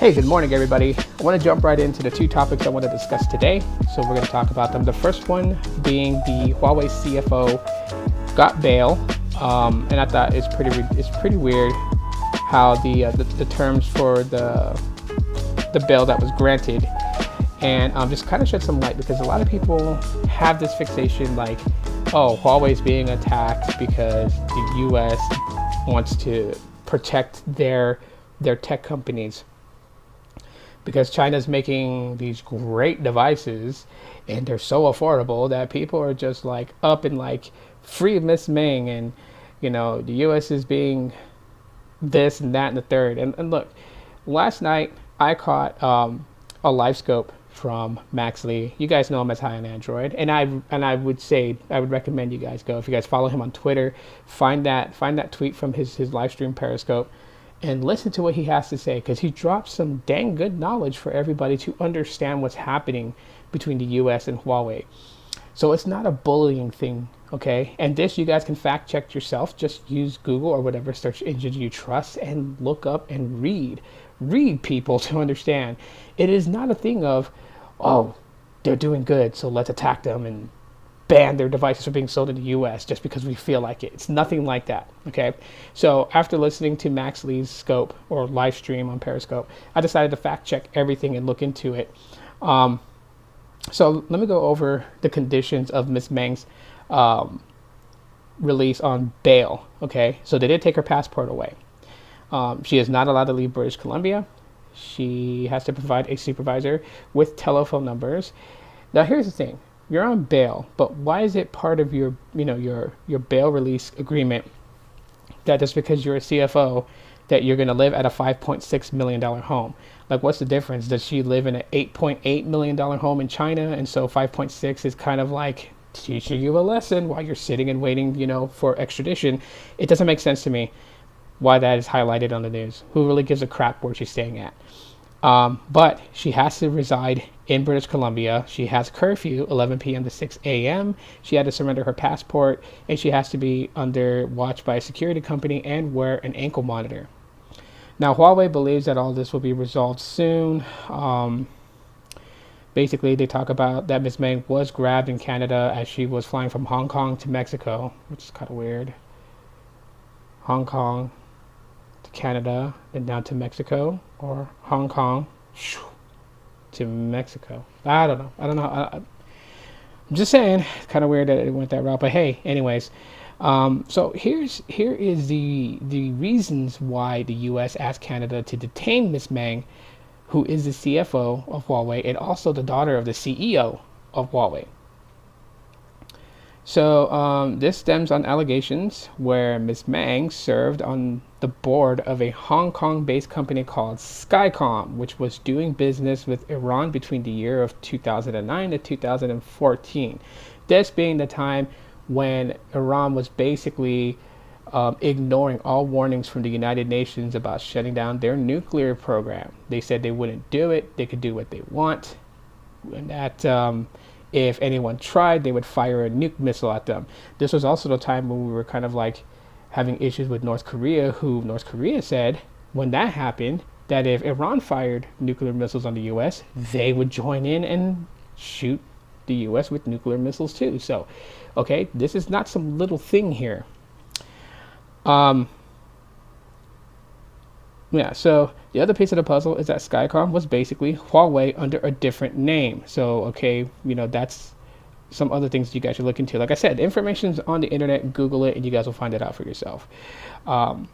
Hey, good morning, everybody. I want to jump right into the two topics I want to discuss today. So we're going to talk about them. The first one being the Huawei CFO got bail, and I thought it's pretty weird how the terms for the bail that was granted, and just kind of shed some light, because a lot of people have this fixation like, oh, Huawei's being attacked because the U.S. wants to protect their tech companies, because China's making these great devices and they're so affordable that people are just like up and like, free Miss Meng, and the US is being this and that and the third. And look, last night I caught a live scope from Max Lee. You guys know him as High on Android, and I would recommend you guys go, if you guys follow him on Twitter, find that tweet from his live stream Periscope and listen to what he has to say, because he drops some dang good knowledge for everybody to understand what's happening between the US and Huawei. So it's not a bullying thing, okay? And this, you guys can fact check yourself. Just use Google or whatever search engine you trust and look up and read people to understand. It is not a thing of, oh, they're doing good, so let's attack them and ban their devices from being sold in the US just because we feel like it. It's nothing like that, okay? So after listening to Max Lee's scope or live stream on Periscope, I decided to fact check everything and look into it. So let me go over the conditions of Ms. Meng's release on bail, okay? So they did take her passport away. She is not allowed to leave British Columbia. She has to provide a supervisor with telephone numbers. Now here's the thing. You're on bail, but why is it part of your bail release agreement that just because you're a CFO that you're going to live at a $5.6 million home? Like, what's the difference? Does she live in an $8.8 million home in China, and so 5.6 is kind of like teaching you a lesson while you're sitting and waiting, for extradition? It doesn't make sense to me why that is highlighted on the news. Who really gives a crap where she's staying at? But she has to reside in British Columbia. She has curfew, 11 p.m. to 6 a.m. She had to surrender her passport, and she has to be under watch by a security company and wear an ankle monitor. Now, Huawei believes that all this will be resolved soon. Basically, they talk about that Ms. Meng was grabbed in Canada as she was flying from Hong Kong to Mexico, which is kind of weird. Hong Kong to Canada, and down to Mexico, or Hong Kong to Mexico. I don't know. I'm just saying, it's kind of weird that it went that route. But hey, anyways, so here is the reasons why the U.S. asked Canada to detain Ms. Meng, who is the CFO of Huawei and also the daughter of the CEO of Huawei. So this stems on allegations where Ms. Meng served on the board of a Hong Kong-based company called Skycom, which was doing business with Iran between the year of 2009 to 2014. This being the time when Iran was basically ignoring all warnings from the United Nations about shutting down their nuclear program. They said they wouldn't do it. They could do what they want. And that if anyone tried, they would fire a nuke missile at them. This was also the time when we were kind of like having issues with North Korea, who North Korea said when that happened that if Iran fired nuclear missiles on the US, they would join in and shoot the US with nuclear missiles too. So, okay, this is not some little thing here. Yeah, so the other piece of the puzzle is that Skycom was basically Huawei under a different name. So, okay, that's some other things you guys should look into. Like I said, the information's on the internet. Google it, and you guys will find it out for yourself. And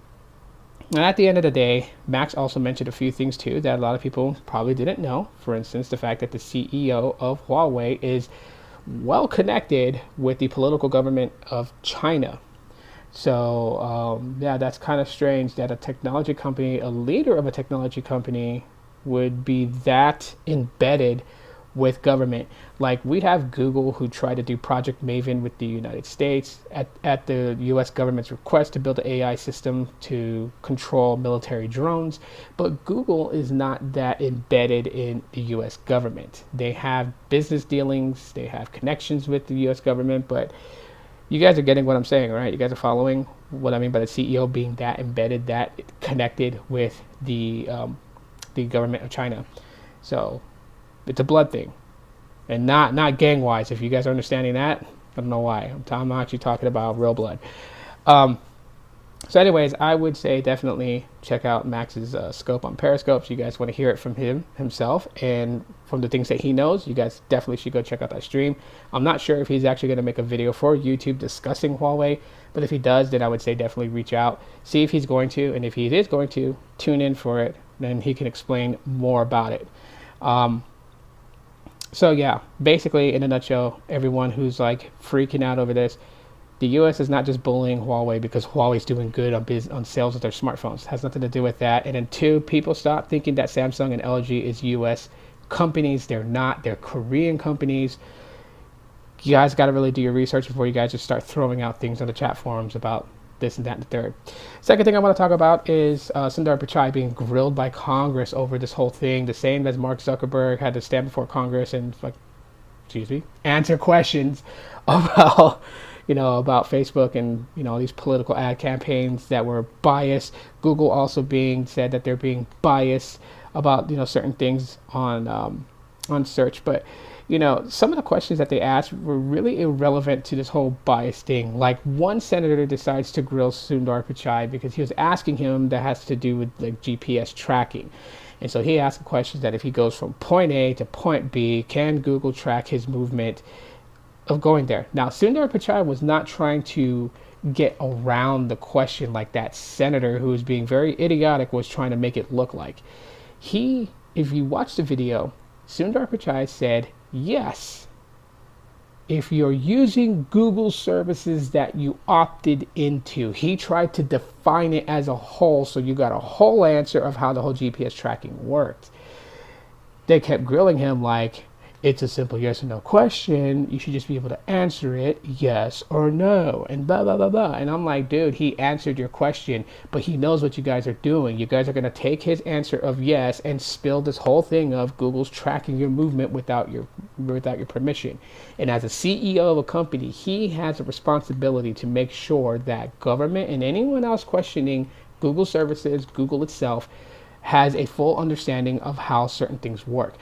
at the end of the day, Max also mentioned a few things too that a lot of people probably didn't know. For instance, the fact that the CEO of Huawei is well connected with the political government of China. So yeah, that's kind of strange that a technology company, a leader of a technology company, would be that embedded with government. Like, we have Google, who tried to do Project Maven with the United States at the US government's request to build an AI system to control military drones. But Google is not that embedded in the US government. They have business dealings, they have connections with the US government, but you guys are getting what I'm saying, right? You guys are following what I mean by the CEO being that embedded, that connected with the the government of China. So it's a blood thing, and not gang wise. If you guys are understanding that, I don't know why. I'm actually talking about real blood. So anyways, I would say definitely check out Max's scope on Periscope. So you guys want to hear it from himself and from the things that he knows, you guys definitely should go check out that stream. I'm not sure if he's actually going to make a video for YouTube discussing Huawei, but if he does, then I would say definitely reach out, see if he's going to, and if he is going to, tune in for it, then he can explain more about it. So yeah, basically in a nutshell, everyone who's like freaking out over this, the U.S. is not just bullying Huawei because Huawei's doing good on sales of their smartphones. It has nothing to do with that. And then two, people stop thinking that Samsung and LG is U.S. companies. They're not. They're Korean companies. You guys got to really do your research before you guys just start throwing out things on the chat forums about this and that and the third. Second thing I want to talk about is Sundar Pichai being grilled by Congress over this whole thing. The same as Mark Zuckerberg had to stand before Congress and answer questions about about Facebook and these political ad campaigns that were biased. Google also being said that they're being biased about certain things on search. But some of the questions that they asked were really irrelevant to this whole bias thing. Like one senator decides to grill Sundar Pichai because he was asking him that has to do with like GPS tracking. And so he asked questions that if he goes from point A to point B, can Google track his movement of going there? Now, Sundar Pichai was not trying to get around the question like that senator who was being very idiotic was trying to make it look like. If you watch the video, Sundar Pichai said, yes, if you're using Google services that you opted into. He tried to define it as a whole, so you got a whole answer of how the whole GPS tracking worked. They kept grilling him like, it's a simple yes or no question. You should just be able to answer it yes or no, and blah, blah, blah, blah. And I'm like, dude, he answered your question, but he knows what you guys are doing. You guys are going to take his answer of yes and spill this whole thing of Google's tracking your movement without your permission. And as a CEO of a company, he has a responsibility to make sure that government and anyone else questioning Google services, Google itself, has a full understanding of how certain things work.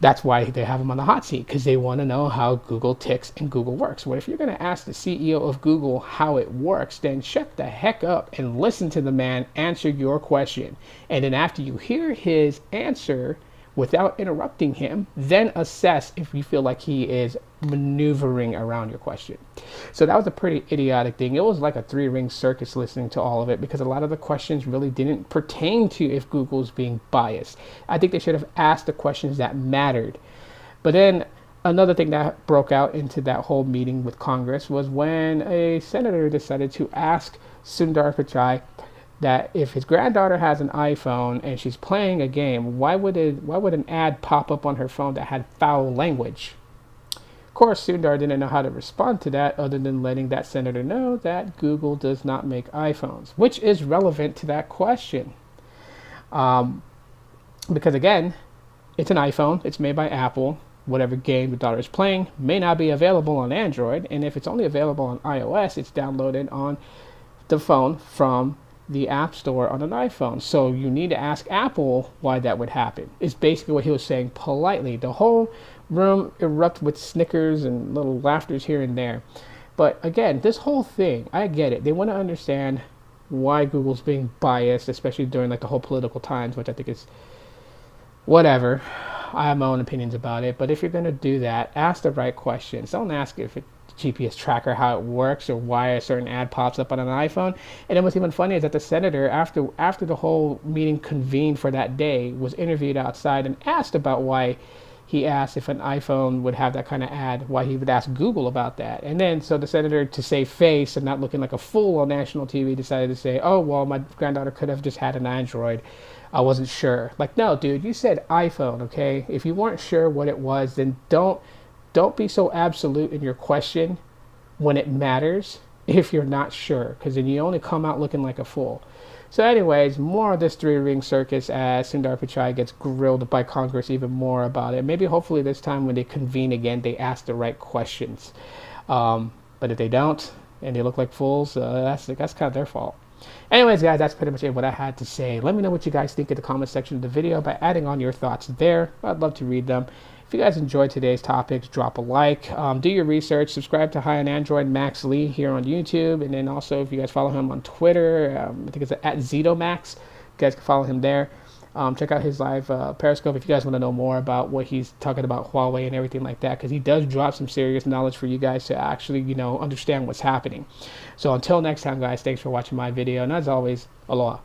That's why they have him on the hot seat, because they want to know how Google ticks and Google works. Well, if you're going to ask the CEO of Google how it works, then shut the heck up and listen to the man answer your question. And then after you hear his answer without interrupting him, then assess if you feel like he is maneuvering around your question. So that was a pretty idiotic thing. It was like a three-ring circus listening to all of it, because a lot of the questions really didn't pertain to if Google's being biased. I think they should have asked the questions that mattered. But then another thing that broke out into that whole meeting with Congress was when a senator decided to ask Sundar Pichai that if his granddaughter has an iPhone and she's playing a game, why would an ad pop up on her phone that had foul language? Of course, Sundar didn't know how to respond to that other than letting that senator know that Google does not make iPhones, which is relevant to that question. Because again, it's an iPhone, it's made by Apple. Whatever game the daughter is playing may not be available on Android, and if it's only available on iOS, it's downloaded on the phone from the App Store on an iPhone. So you need to ask Apple why that would happen. It's basically what he was saying politely. The whole room erupted with snickers and little laughters here and there. But again, this whole thing, I get it. They want to understand why Google's being biased, especially during like the whole political times, which I think is whatever. I have my own opinions about it. But if you're going to do that, ask the right questions. Don't ask if it's GPS tracker, how it works, or why a certain ad pops up on an iPhone. And then what's even funny is that the senator, after the whole meeting convened for that day, was interviewed outside and asked about why he asked if an iPhone would have that kind of ad, why he would ask Google about that. And then so the senator, to save face and not looking like a fool on national TV, decided to say, oh, well, my granddaughter could have just had an Android. I wasn't sure. Like, no, dude, you said iPhone, okay? If you weren't sure what it was, then don't be so absolute in your question when it matters if you're not sure, because then you only come out looking like a fool. So anyways, more of this three-ring circus as Sundar Pichai gets grilled by Congress even more about it. Maybe hopefully this time when they convene again, they ask the right questions. But if they don't and they look like fools, that's kind of their fault. anyways, guys, that's pretty much it what I had to say. Let me know what you guys think in the comment section of the video by adding on your thoughts there. I'd love to read them. If you guys enjoyed today's topics, drop a like, do your research, subscribe to High on Android Max Lee here on YouTube, and then also if you guys follow him on Twitter, I think it's at ZitoMax, you guys can follow him there. Check out his live Periscope if you guys want to know more about what he's talking about Huawei and everything like that, because he does drop some serious knowledge for you guys to actually, understand what's happening. So until next time, guys, thanks for watching my video, and as always, aloha.